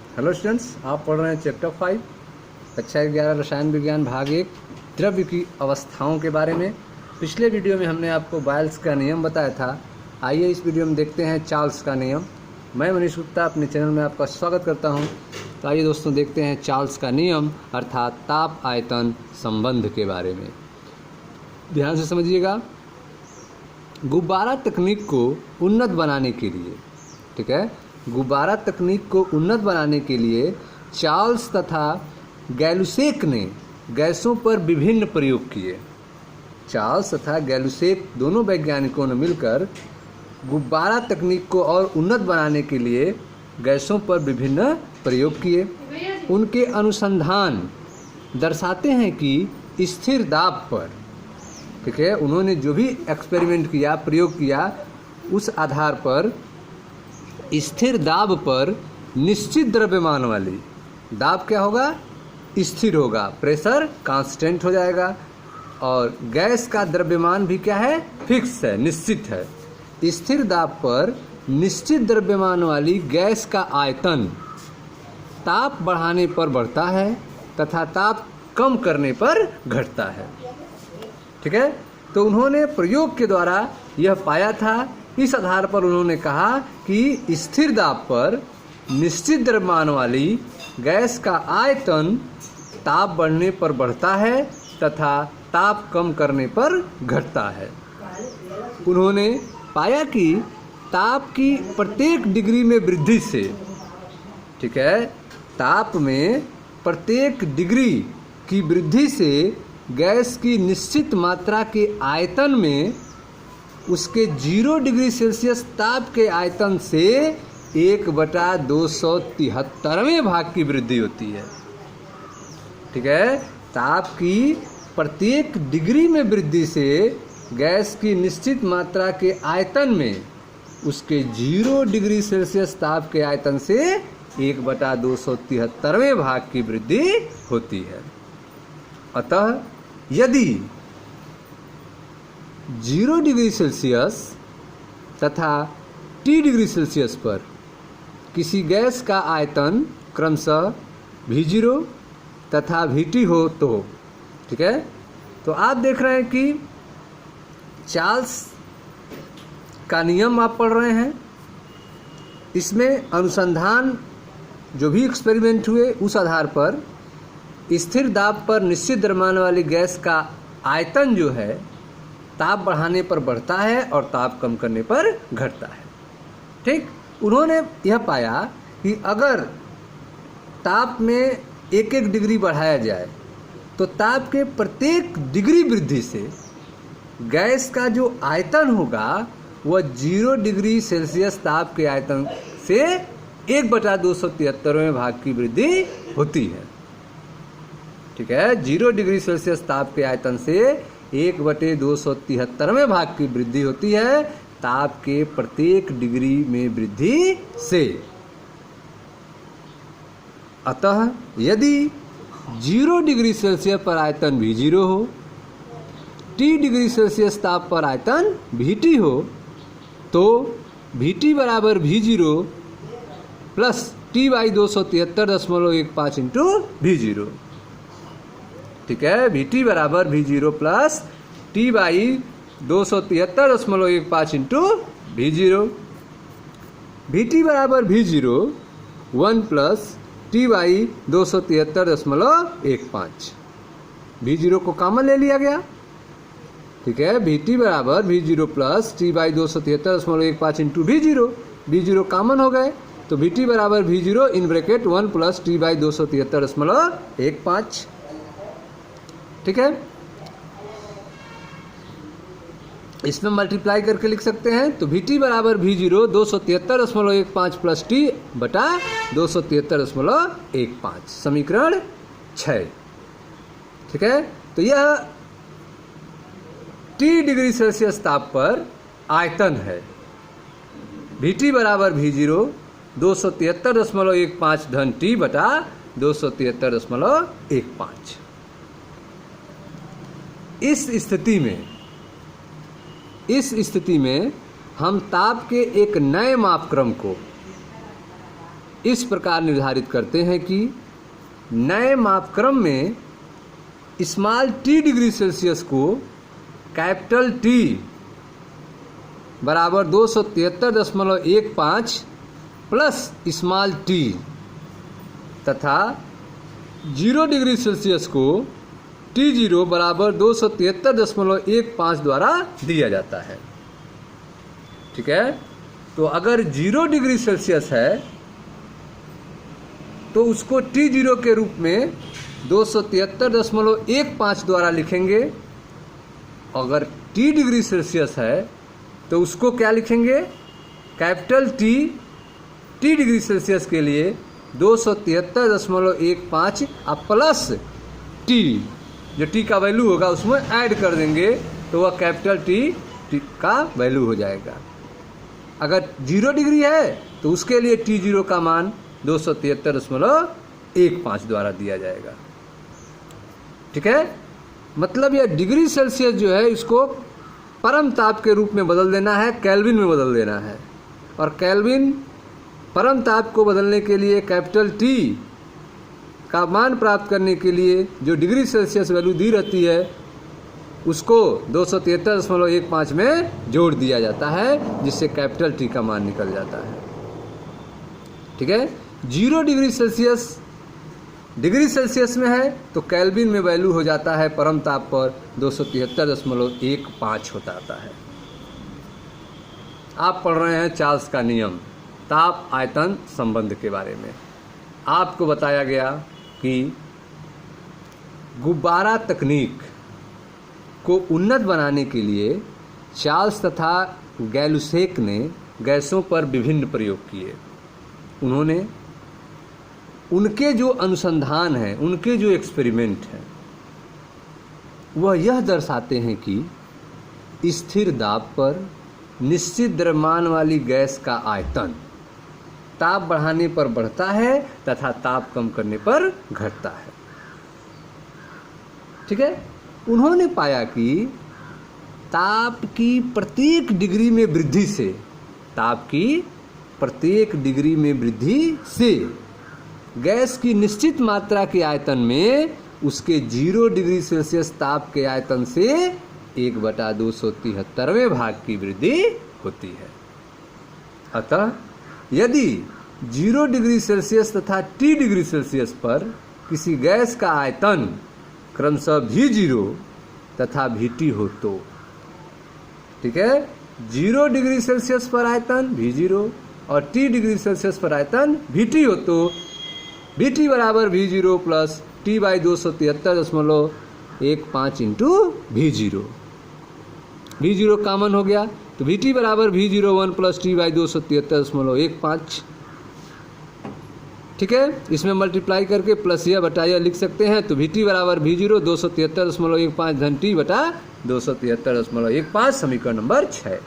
Hello students, आप पढ़ रहे हैं चैप्टर 5 कक्षा 11 रसायन विज्ञान भाग 1 द्रव्य की अवस्थाओं के बारे में। पिछले वीडियो में हमने आपको बायल्स का नियम बताया था। आइए इस वीडियो में देखते हैं चार्ल्स का नियम। मैं मनीष गुप्ता अपने चैनल में आपका स्वागत करता हूं। तो आइए दोस्तों देखते हैं चार्ल्स का नियम अर्थात ताप आयतन संबंध के बारे में। ध्यान से समझिएगा। गुब्बारा तकनीक को उन्नत बनाने के लिए, ठीक है, गुब्बारा तकनीक को उन्नत बनाने के लिए चार्ल्स तथा गैलुसेक ने गैसों पर विभिन्न प्रयोग किए। चार्ल्स तथा गैलुसेक दोनों वैज्ञानिकों ने मिलकर गुब्बारा तकनीक को और उन्नत बनाने के लिए गैसों पर विभिन्न प्रयोग किए। उनके अनुसंधान दर्शाते हैं कि स्थिर दाब पर, ठीक है, उन्होंने जो भी एक्सपेरिमेंट किया, प्रयोग किया, उस आधार पर स्थिर दाब पर निश्चित द्रव्यमान वाली, दाब क्या होगा, स्थिर होगा, प्रेशर कांस्टेंट हो जाएगा, और गैस का द्रव्यमान भी क्या है, फिक्स है, निश्चित है। स्थिर दाब पर निश्चित द्रव्यमान वाली गैस का आयतन ताप बढ़ाने पर बढ़ता है तथा ताप कम करने पर घटता है। ठीक है, तो उन्होंने प्रयोग के द्वारा यह पाया था। इस आधार पर उन्होंने कहा कि स्थिर दाब पर निश्चित द्रव्यमान वाली गैस का आयतन ताप बढ़ने पर बढ़ता है तथा ताप कम करने पर घटता है। उन्होंने पाया कि ताप की प्रत्येक डिग्री में वृद्धि से, ठीक है, ताप में प्रत्येक डिग्री की वृद्धि से गैस की निश्चित मात्रा के आयतन में उसके 0 डिग्री सेल्सियस ताप के आयतन से 1/273वें भाग की वृद्धि होती है। ठीक है, ताप की प्रत्येक डिग्री में वृद्धि से गैस की निश्चित मात्रा के आयतन में उसके 0 डिग्री सेल्सियस ताप के आयतन से 1/273वें भाग की वृद्धि होती है। अतः यदि 0 डिग्री सेल्सियस तथा T डिग्री सेल्सियस पर किसी गैस का आयतन क्रमशः V0 तथा VT हो तो, ठीक है, तो आप देख रहे हैं कि चार्ल्स का नियम आप पढ़ रहे हैं। इसमें अनुसंधान जो भी एक्सपेरिमेंट हुए उस आधार पर स्थिर दाब पर निश्चित द्रव्यमान वाली गैस का आयतन जो है ताप बढ़ाने पर बढ़ता है और ताप कम करने पर घटता है। ठीक, उन्होंने यह पाया कि अगर ताप में 1-1 डिग्री बढ़ाया जाए तो ताप के प्रत्येक डिग्री वृद्धि से गैस का जो आयतन होगा वह 0 डिग्री सेल्सियस ताप के आयतन से 1/273वें भाग की वृद्धि होती है। ठीक है, 0 डिग्री सेल्सियस ताप के आयतन से 1/273वें भाग की वृद्धि होती है ताप के प्रत्येक डिग्री में वृद्धि से। अतः यदि 0 डिग्री सेल्सियस पर आयतन V0 हो, T डिग्री सेल्सियस ताप पर आयतन VT हो, तो VT बराबर V0 plus T/273.15 into V0। ठीक है, VT बराबर V0 plus T/273.15 into V0। VT बराबर V0 1 प्लस T/273.15। V0 को कॉमन ले लिया गया। ठीक है, VT बराबर V0 plus T/273.15 into V0। V0 common हो गए तो VT बराबर V0 in bracket 1 plus T/273.15। ठीक है, इसमें मल्टीप्लाई करके लिख सकते हैं तो VT बराबर V0 273.15 प्लस T बटा 273.15, समीकरण 6। ठीक है, तो यह T डिग्री सेल्सियस ताप पर आयतन है। VT बराबर V0 273.15 धन T बटा 273.15। इस स्थिति में हम ताप के एक नए मापक्रम को इस प्रकार निर्धारित करते हैं कि नए मापक्रम में स्मॉल टी डिग्री सेल्सियस को कैपिटल टी बराबर 273.15 प्लस स्मॉल टी तथा 0 डिग्री सेल्सियस को T0 बराबर 273.15 द्वारा दिया जाता है। ठीक है, तो अगर 0 डिग्री सेल्सियस है तो उसको T0 के रूप में 273.15 द्वारा लिखेंगे। अगर T डिग्री सेल्सियस है तो उसको क्या लिखेंगे, कैपिटल T डिग्री सेल्सियस के लिए 273.15 प्लस टी, जो टी का वैल्यू होगा उसमें ऐड कर देंगे तो वह कैपिटल टी का वैल्यू हो जाएगा। अगर 0 डिग्री है तो उसके लिए T0 का मान 273.15 द्वारा दिया जाएगा। ठीक है, मतलब यह डिग्री सेल्सियस जो है इसको परम ताप के रूप में बदल देना है, केल्विन में बदल देना है। और केल्विन परम ताप को बदलने के लिए कैपिटल टी का मान प्राप्त करने के लिए जो डिग्री सेल्सियस वैल्यू दी रहती है उसको 273.15 में जोड़ दिया जाता है, जिससे कैपिटल टी का मान निकल जाता है। ठीक है, 0 डिग्री सेल्सियस में है तो केल्विन में वैल्यू हो जाता है परम ताप पर 273.15 होता आता है। आप पढ़ रहे हैं चार्ल्स का नियम, ताप आयतन संबंध के बारे में। आपको बताया गया कि गुब्बारा तकनीक को उन्नत बनाने के लिए चार्ल्स तथा गैलुसेक ने गैसों पर विभिन्न प्रयोग किए। उन्होंने उनके जो अनुसंधान हैं, उनके जो एक्सपेरिमेंट हैं, वह यह दर्शाते हैं कि स्थिर दाब पर निश्चित द्रव्यमान वाली गैस का आयतन ताप बढ़ाने पर बढ़ता है तथा ताप कम करने पर घटता है। ठीक है, उन्होंने पाया कि ताप की प्रत्येक डिग्री में वृद्धि से, ताप की प्रत्येक डिग्री में वृद्धि से गैस की निश्चित मात्रा के आयतन में उसके 0 डिग्री सेल्सियस ताप के आयतन से 1/273वें भाग की वृद्धि होती है। अतः यदि 0 डिग्री सेल्सियस तथा T डिग्री सेल्सियस पर किसी गैस का आयतन क्रमशः V0 तथा Vt हो तो, ठीक है, 0 डिग्री सेल्सियस पर आयतन V0 और T डिग्री सेल्सियस पर आयतन Vt हो तो Vt बराबर V0 plus T/273.15 into V0। V0 common हो गया तो Vt बराबर V01 प्लस T/273.15। ठीक है, इसमें मल्टीप्लाई करके प्लस यह बटा यह लिख सकते हैं तो Vt बराबर V0 273.15 धन T बटा 273.15, समीकरण नंबर 6।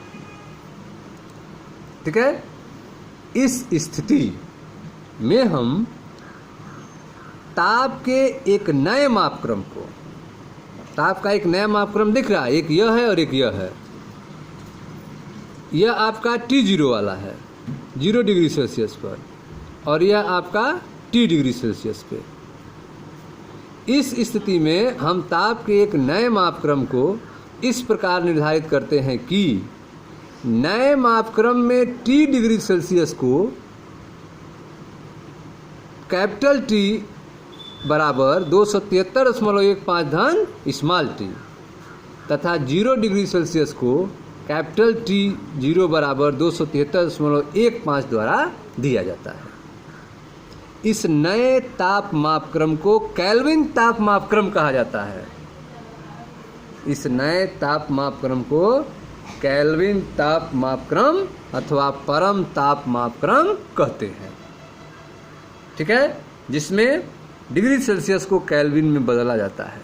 ठीक है, इस स्थिति में हम ताप के एक नए मापक्रम को, ताप का एक नया मापक्रम दिख रहा है, एक यह है और एक यह है। यह आपका T0 वाला है 0 डिग्री सेल्सियस पर और यह आपका T डिग्री सेल्सियस पे। इस स्थिति में हम ताप के एक नए मापक्रम को इस प्रकार निर्धारित करते हैं कि नए मापक्रम में T डिग्री सेल्सियस को कैपिटल T बराबर 273.15 धन स्मॉल टी तथा 0 डिग्री सेल्सियस को कैपिटल T0 बराबर 273.15 द्वारा दिया जाता है। इस नए ताप मापक्रम को केल्विन ताप मापक्रम कहा जाता है। इस नए ताप मापक्रम को केल्विन ताप मापक्रम अथवा परम ताप मापक्रम कहते हैं। ठीक है, जिसमें डिग्री सेल्सियस को केल्विन में बदला जाता है।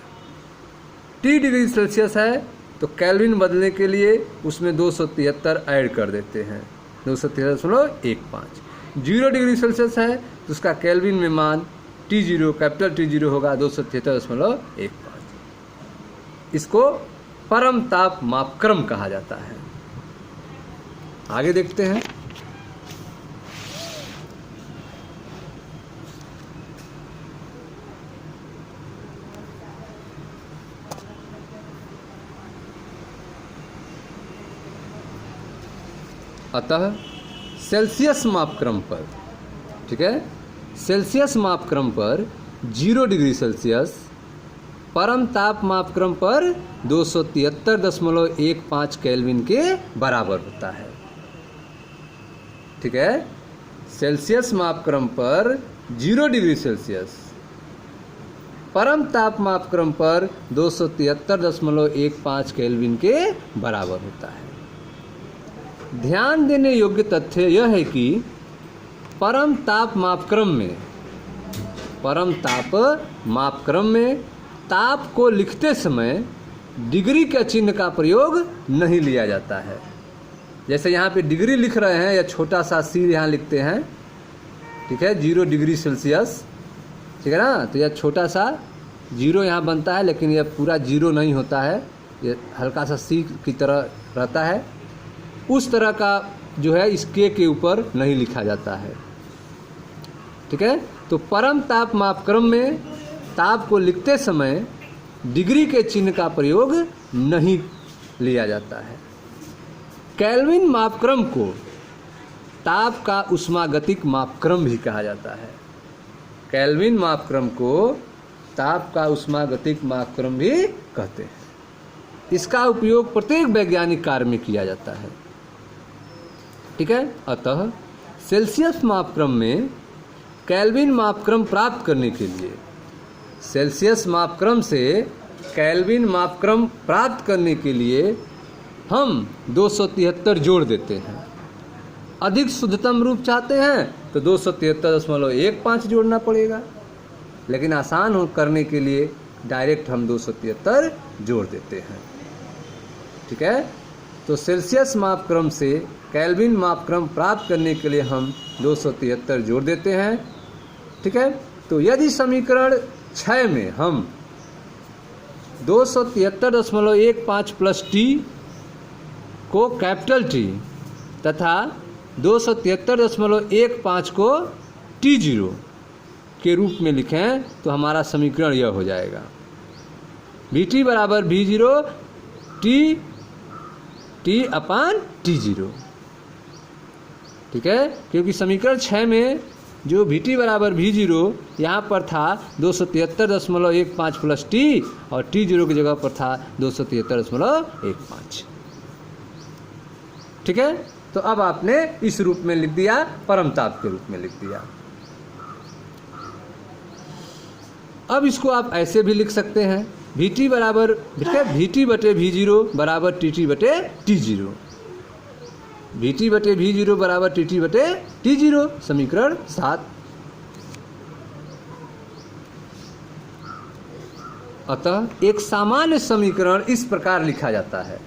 T डिग्री सेल्सियस है तो केल्विन बदलने के लिए उसमें 273 ऐड कर देते हैं, 273.15। 0 डिग्री सेल्सियस है तो उसका केल्विन में मान T0 कैपिटल T0 होगा 273.15। इसको परम ताप मापक्रम कहा जाता है। आगे देखते हैं। अतः सेल्सियस मापक्रम पर, ठीक है, सेल्सियस मापक्रम पर 0 डिग्री सेल्सियस परम ताप मापक्रम पर 273.15 केल्विन के बराबर होता है। ठीक है, सेल्सियस मापक्रम पर 0 डिग्री सेल्सियस परम ताप मापक्रम पर 273.15 केल्विन के बराबर होता है। ध्यान देने योग्य तथ्य यह है कि परम ताप मापक्रम में ताप को लिखते समय डिग्री के चिन्ह का प्रयोग नहीं लिया जाता है। जैसे यहाँ पे डिग्री लिख रहे हैं या छोटा सा सी यहाँ लिखते हैं, ठीक है, 0 डिग्री सेल्सियस, ठीक है ना, तो यह छोटा सा 0 यहाँ बनता है, लेकिन यह पूरा 0 नहीं होता है, ये हल्का सा सी की तरह रहता है। उस तरह का जो है इस के ऊपर नहीं लिखा जाता है। ठीक है, तो परम ताप मापक्रम में ताप को लिखते समय डिग्री के चिन्ह का प्रयोग नहीं लिया जाता है। केल्विन मापक्रम को ताप का उष्मागतिक मापक्रम भी कहा जाता है। केल्विन मापक्रम को ताप का उष्मागतिक मापक्रम भी कहते हैं। इसका उपयोग प्रत्येक वैज्ञानिक कार्य में किया जाता है। ठीक है, अतः सेल्सियस मापक्रम में केल्विन मापक्रम प्राप्त करने के लिए, सेल्सियस मापक्रम से केल्विन मापक्रम प्राप्त करने के लिए हम 273 जोड़ देते हैं। अधिक शुद्धतम रूप चाहते हैं तो 273.15 जोड़ना पड़ेगा, लेकिन आसान हो करने के लिए डायरेक्ट हम 273 जोड़ देते हैं। ठीक है, तो सेल्सियस मापक्रम से केल्विन मापक्रम प्राप्त करने के लिए हम 273 जोड़ देते हैं। ठीक है, तो यदि समीकरण 6 में हम 273.15 प्लस टी को कैपिटल टी तथा 273.15 को T0 के रूप में लिखें तो हमारा समीकरण यह हो जाएगा, Vt बराबर V0 T अपान T0। ठीक है, क्योंकि समीकरण 6 में जो Vt बराबर V0 यहाँ पर था 273.15 प्लस टी और T0 की जगह पर था 273.15। ठीक है, तो अब आपने इस रूप में लिख दिया, परम ताप के रूप में लिख दिया। अब इसको आप ऐसे भी लिख सकते हैं, Vt बराबर Vt बटे V0 बराबर Tt बटे T0, Vt बटे V0 बराबर Tt बटे T0, समीकरण 7। अतः एक सामान्य समीकरण इस प्रकार लिखा जाता है।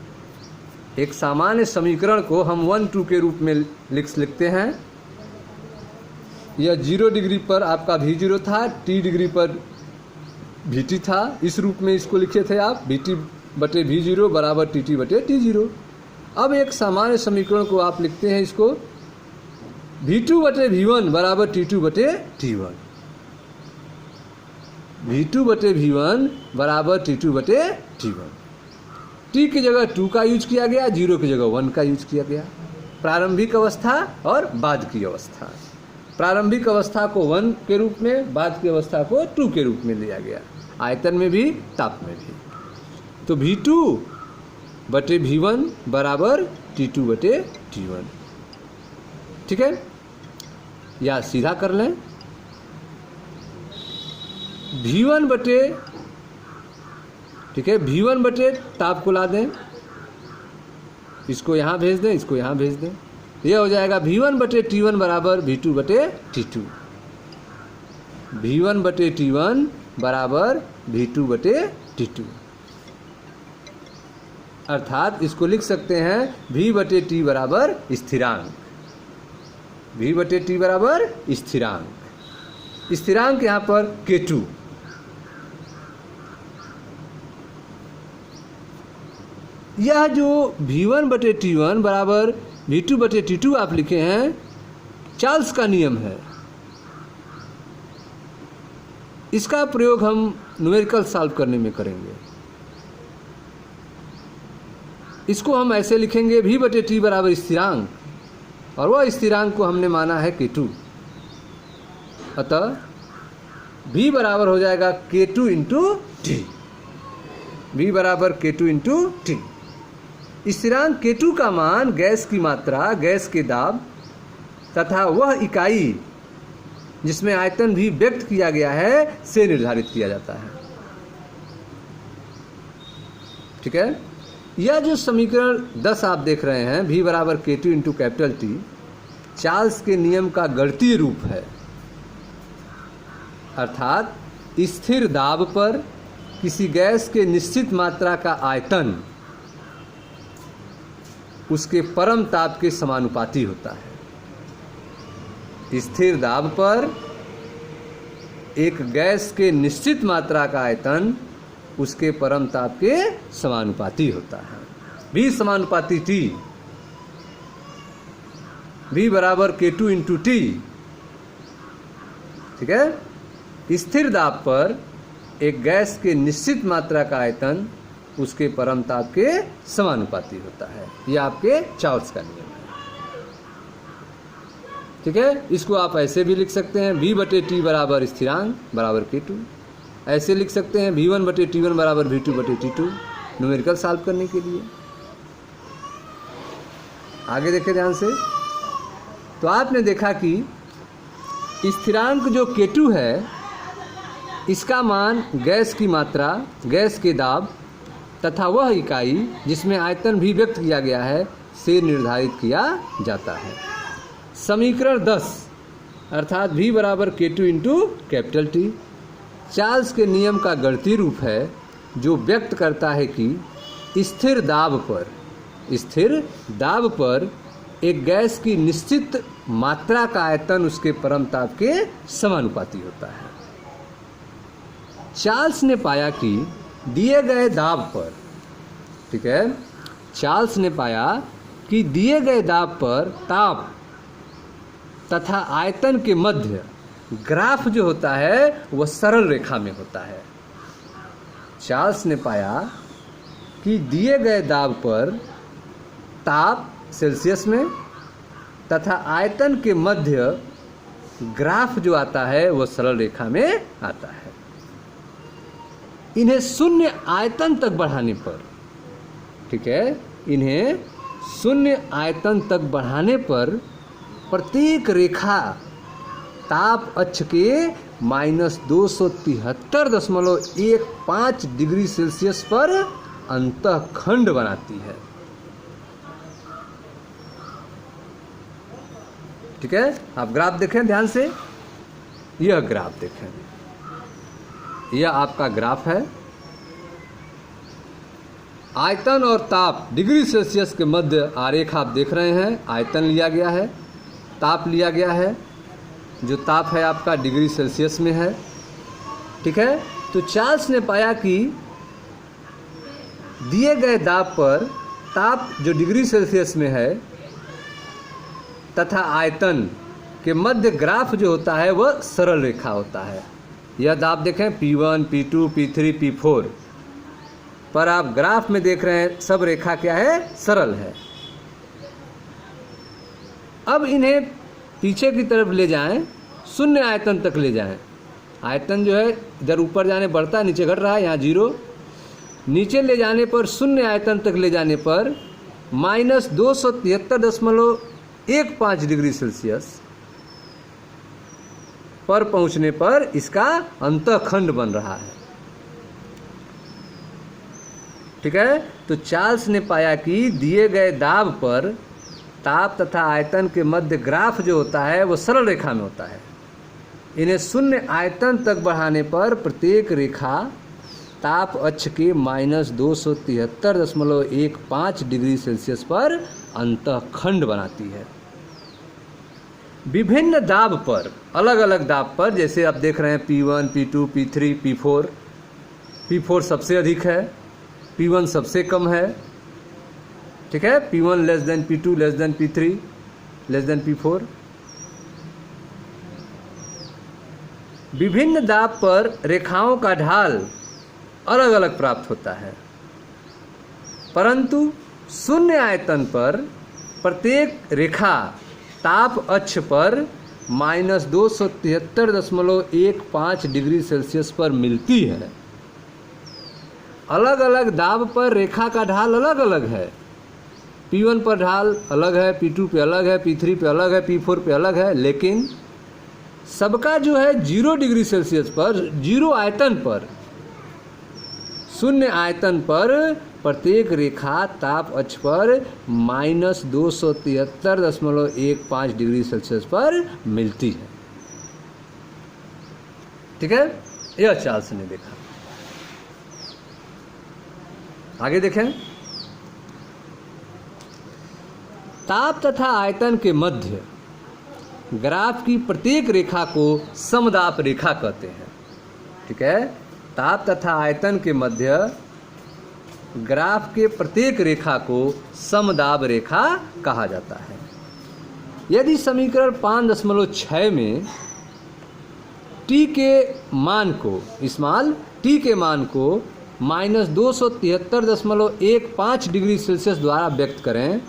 एक सामान्य समीकरण को हम 1-2 के रूप में लिखते हैं। यह 0 डिग्री पर आपका V0 था, T डिग्री पर Vt था, इस रूप में इसको लिखे थे आप, Vt बटे V0 बराबर Tt बटे T0। अब एक सामान्य समीकरण को आप लिखते हैं, इसको V2 बटे V1 बराबर T2 बटे T1, V2 बटे V1 बराबर T2 बटे T1। T की जगह 2 का यूज किया गया, 0 की जगह 1 का यूज किया गया। प्रारंभिक अवस्था और बाद की अवस्था, प्रारंभिक अवस्था को 1 के रूप में, बाद की अवस्था को 2 के रूप में लिया गया, आयतन में भी ताप में भी। तो V2 बटे V1 बराबर T2 बटे T1। ठीक है, या सीधा कर लें, V1 बटे, ठीक है, V1 बटे ताप को ला दें, इसको यहाँ भेज दें, इसको यहाँ भेज दें, यह हो जाएगा V1 बटे T1 बराबर V2 बटे T2, V1 बटे T1 बराबर V2 बटे T2। अर्थात इसको लिख सकते हैं V बटे T बराबर स्थिरांक, V बटे T बराबर स्थिरांक, स्थिरांक यहाँ पर K2। यह जो V1 बटे T1 बराबर V2 बटे T2 आप लिखे हैं, चार्ल्स का नियम है। इसका प्रयोग हम न्यूमेरिकल सॉल्व करने में करेंगे। इसको हम ऐसे लिखेंगे, V बटे T बराबर स्थिरांक और वह स्थिरांक को हमने माना है K2। अतः V बराबर हो जाएगा K2 इंटू टी। V बराबर K2 इंटू टी। स्थिरांक K2 का मान गैस की मात्रा, गैस के दाब तथा वह इकाई जिसमें आयतन भी व्यक्त किया गया है से निर्धारित किया जाता है। ठीक है, यह जो समीकरण 10 आप देख रहे हैं, V बराबर K2 into capital T, Charles के नियम का गणितीय रूप है। अर्थात स्थिर दाब पर किसी गैस के निश्चित मात्रा का आयतन उसके परम ताप के समानुपाती होता है। स्थिर दाब पर एक गैस के निश्चित मात्रा का आयतन उसके परम ताप के समानुपाती होता है। V समानुपाती T, V बराबर K2 इंटू टी। ठीक है, स्थिर दाब पर एक गैस के निश्चित मात्रा का आयतन उसके परम ताप के समानुपाती होता है। यह आपके चार्ल्स का नियम है। ठीक है, इसको आप ऐसे भी लिख सकते हैं, V बटे टी बराबर स्थिरांक बराबर K2। ऐसे लिख सकते हैं V1 बटे T1 बराबर V2 बटे T2, न्यूमेरिकल सॉल्व करने के लिए। आगे देखें ध्यान से, तो आपने देखा कि स्थिरांक जो K2 है, इसका मान गैस की मात्रा, गैस के दाब तथा वह इकाई जिसमें आयतन भी व्यक्त किया गया है से निर्धारित किया जाता है। समीकरण 10 अर्थात V बराबर K2 into capital T, Charles के नियम का गणितीय रूप है जो व्यक्त करता है कि स्थिर दाब पर एक गैस की निश्चित मात्रा का आयतन उसके परम ताप के समानुपाती होता है। चार्ल्स ने पाया कि दिए गए दाब पर, ठीक है, चार्ल्स ने पाया कि दिए गए दाब पर ताप तथा आयतन के मध्य ग्राफ जो होता है वह सरल रेखा में होता है। चार्ल्स ने पाया कि दिए गए दाब पर ताप सेल्सियस में तथा आयतन के मध्य ग्राफ जो आता है वह सरल रेखा में आता है। इन्हें शून्य आयतन तक बढ़ाने पर, ठीक है, इन्हें शून्य आयतन तक बढ़ाने पर प्रत्येक रेखा ताप अक्ष के -273.15 डिग्री सेल्सियस पर अंतःखंड बनाती है। ठीक है, आप ग्राफ देखें ध्यान से, यह ग्राफ देखें, यह आपका ग्राफ है। आयतन और ताप डिग्री सेल्सियस के मध्य आरेख आप देख रहे हैं। आयतन लिया गया है, ताप लिया गया है, जो ताप है आपका डिग्री सेल्सियस में है। ठीक है, तो चार्ल्स ने पाया कि दिए गए दाब पर ताप जो डिग्री सेल्सियस में है तथा आयतन के मध्य ग्राफ जो होता है वह सरल रेखा होता है। यह दाब देखें P1, P2, P3, P4 पर आप ग्राफ में देख रहे हैं सब रेखा क्या है, सरल है। अब इन्हें पीछे की तरफ ले जाएं, शून्य आयतन तक ले जाएं। आयतन जो है इधर ऊपर जाने बढ़ता है, नीचे घट रहा है, यहाँ 0। नीचे ले जाने पर, शून्य आयतन तक ले जाने पर -273.15 डिग्री सेल्सियस पर पहुंचने पर इसका अंतःखंड बन रहा है। ठीक है, तो चार्ल्स ने पाया कि दिए गए दाब पर ताप तथा आयतन के मध्य ग्राफ जो होता है वो सरल रेखा में होता है। इन्हें शून्य आयतन तक बढ़ाने पर प्रत्येक रेखा ताप अक्ष के -273.15 डिग्री सेल्सियस पर अंतःखंड बनाती है। विभिन्न दाब पर, अलग अलग दाब पर, जैसे आप देख रहे हैं P1, P2, P3, P4, P4 सबसे अधिक है, P1 सबसे कम है। ठीक है, P1 less than P2 less than P3 less than P4। विभिन्न दाब पर रेखाओं का ढाल अलग अलग प्राप्त होता है, परंतु शून्य आयतन पर प्रत्येक रेखा ताप अक्ष पर -273.15 डिग्री सेल्सियस पर मिलती है। अलग अलग दाब पर रेखा का ढाल अलग अलग है। P1 पर ढाल अलग है, P2 पे अलग है, P3 पे अलग है, P4 पे अलग है, लेकिन सबका जो है 0 डिग्री सेल्सियस पर, 0 आयतन पर, शून्य आयतन पर प्रत्येक रेखा ताप अक्ष पर -273.15 डिग्री सेल्सियस पर मिलती है। ठीक है, यह चार्ल्स ने देखा। आगे देखें, ताप तथा आयतन के मध्य ग्राफ की प्रत्येक रेखा को समदाब रेखा कहते हैं। ठीक है, ताप तथा आयतन के मध्य ग्राफ के प्रत्येक रेखा को समदाब रेखा कहा जाता है। यदि समीकरण 5.6 में t के मान को, स्मॉल t के मान को -273.15 डिग्री सेल्सियस द्वारा व्यक्त करें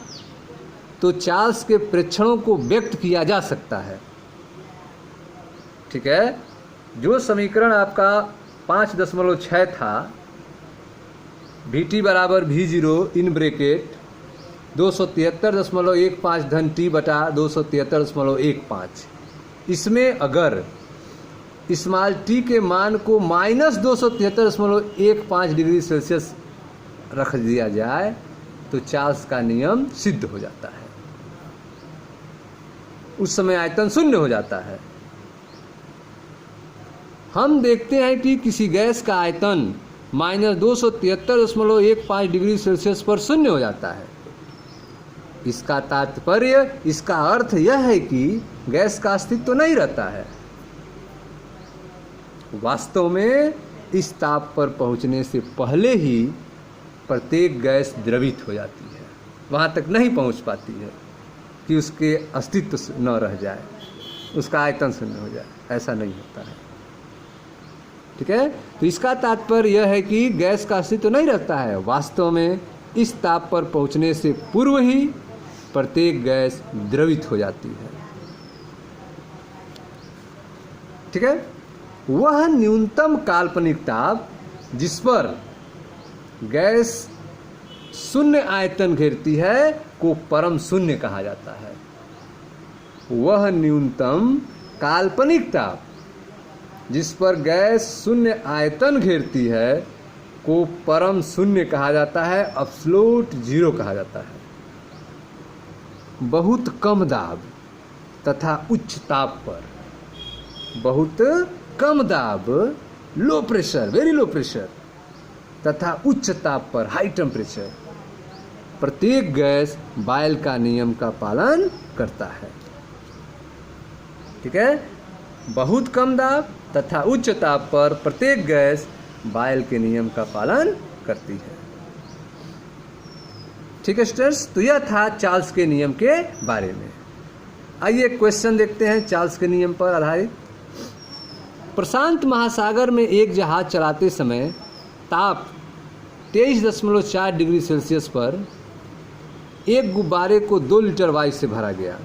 तो चार्ल्स के प्रेक्षणों को व्यक्त किया जा सकता है। ठीक है, जो समीकरण आपका 5.6 था, Vt बराबर V0 इन ब्रेकेट 273.15 धन t बटा 273.15, इसमें अगर स्मॉल t के मान को -273.15 डिग्री सेल्सियस रख दिया जाए तो चार्ल्स का नियम सिद्ध हो जाता है। उस समय आयतन शून्य हो जाता है। हम देखते हैं कि किसी गैस का आयतन -273.15 डिग्री सेल्सियस पर शून्य हो जाता है। इसका तात्पर्य, इसका अर्थ यह है कि गैस का अस्तित्व तो नहीं रहता है। वास्तव में इस ताप पर पहुंचने से पहले ही प्रत्येक गैस द्रवित हो जाती है, वहां तक नहीं पहुंच पाती है कि उसके अस्तित्व न रह जाए, उसका आयतन शून्य हो जाए, ऐसा नहीं होता है। ठीक है, तो इसका तात्पर्य यह है कि गैस का अस्तित्व नहीं रहता है। वास्तव में इस ताप पर पहुंचने से पूर्व ही प्रत्येक गैस द्रवित हो जाती है। ठीक है, वह न्यूनतम काल्पनिक ताप जिस पर गैस शून्य आयतन घेरती है को परम शून्य कहा जाता है। वह न्यूनतम काल्पनिक ताप जिस पर गैस शून्य आयतन घेरती है को परम शून्य कहा जाता है, एब्सोल्यूट जीरो कहा जाता है। बहुत कम दाब तथा उच्च ताप पर, बहुत कम दाब, low pressure, very low pressure, तथा उच्च ताप पर, हाई टेम्परेचर, प्रत्येक गैस बायल का नियम का पालन करता है। ठीक है, बहुत कम दाब तथा उच्च ताप पर प्रत्येक गैस बायल के नियम का पालन करती है। ठीक है स्टूडेंट्स, तो यह था चार्ल्स के नियम के बारे में। आइए क्वेश्चन देखते हैं चार्ल्स के नियम पर आधारित। प्रशांत महासागर में एक जहाज चलाते समय ताप 23.4 डिग्री सेल्सियस पर एक गुब्बारे को 2 लीटर वायु से भरा गया।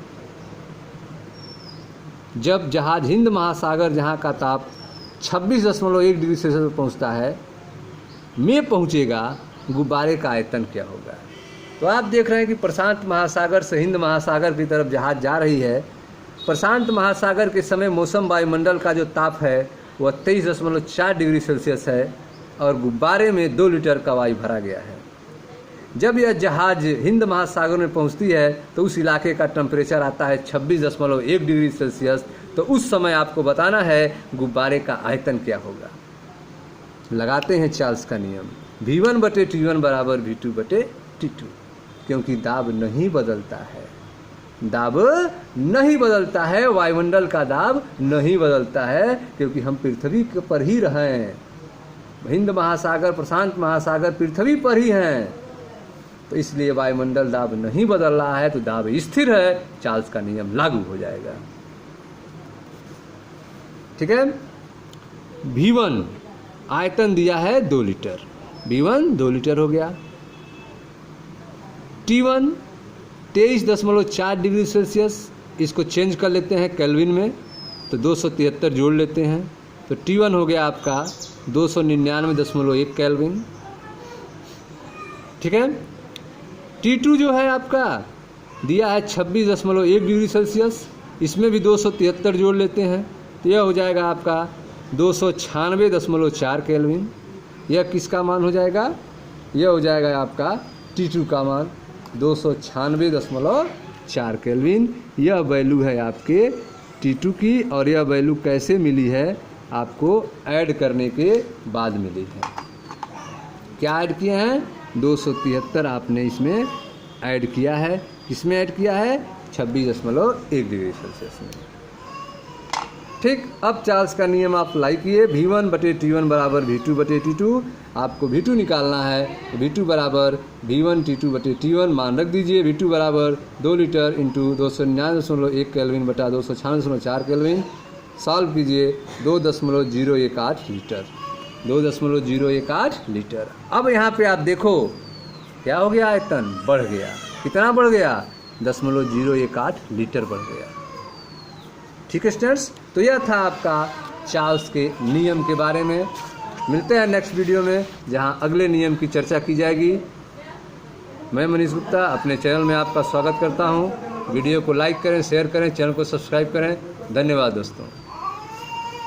जब जहाज हिंद महासागर, जहाँ का ताप 26.1 डिग्री सेल्सियस पर पहुँचता है, में पहुँचेगा, गुब्बारे का आयतन क्या होगा? तो आप देख रहे हैं कि प्रशांत महासागर से हिंद महासागर की तरफ जहाज जा रही है। प्रशांत महासागर के समय मौसम वायुमंडल का जो ताप है वह 23.4 डिग्री सेल्सियस है और गुब्बारे में 2 लीटर का वायु भरा गया है। जब यह जहाज हिंद महासागर में पहुंचती है तो उस इलाके का टेम्परेचर आता है 26.1 डिग्री सेल्सियस। तो उस समय आपको बताना है गुब्बारे का आयतन क्या होगा। लगाते हैं चार्ल्स का नियम, V1/T1 बराबर V2/T2, क्योंकि दाब नहीं बदलता है, दाब नहीं बदलता है, वायुमंडल का दाब नहीं बदलता है, क्योंकि हम पृथ्वी पर ही रहे हैं। हिंद महासागर, प्रशांत महासागर पृथ्वी पर ही हैं, तो इसलिए वायुमंडल दाब नहीं बदल रहा है, तो दाब स्थिर है, चार्ल्स का नियम लागू हो जाएगा। ठीक है, V1 आयतन दिया है 2 लीटर, V1 2 लीटर हो गया। T1 23.4 डिग्री सेल्सियस, इसको चेंज कर लेते हैं केल्विन में, तो 273 जोड़ लेते हैं, तो T1 हो गया आपका 299.1 केल्विन। ठीक है। T2 जो है आपका दिया है 26.1 डिग्री सेल्सियस, इसमें भी 273 जोड़ लेते हैं, तो यह हो जाएगा आपका 296.4 केल्विन। यह किसका मान हो जाएगा? यह हो जाएगा आपका T2 का मान 296.4 केल्विन। यह वैल्यू है आपके T2 की, और यह वैल्यू कैसे मिली है? आपको ऐड करने के बाद मिली है। क्या ऐड किए हैं? 273 आपने इसमें ऐड किया है। किसमें ऐड किया है? 26.1 डिग्री सेल्सियस में। ठीक। अब चार्ल्स का नियम आप अप्लाई किए, V1/T1 बराबर V2/T2। आपको V2 निकालना है, तो V2 बराबर V1T2/T1 मान रख दीजिए। V2 बराबर 2 लीटर इंटू 299.1 केल्विन बटा 296.4 केल्विन। सॉल्व कीजिए, 2.018 लीटर, 2.018 लीटर। अब यहाँ पे आप देखो क्या हो गया, आयतन बढ़ गया। कितना बढ़ गया? 0.018 लीटर बढ़ गया। ठीक है स्टूडेंट्स, तो यह था आपका चार्ल्स के नियम के बारे में। मिलते हैं नेक्स्ट वीडियो में, जहां अगले नियम की चर्चा की जाएगी। मैं मनीष गुप्ता अपने चैनल में आपका स्वागत करता हूं। वीडियो को लाइक करें, शेयर करें, चैनल को सब्सक्राइब करें। धन्यवाद दोस्तों।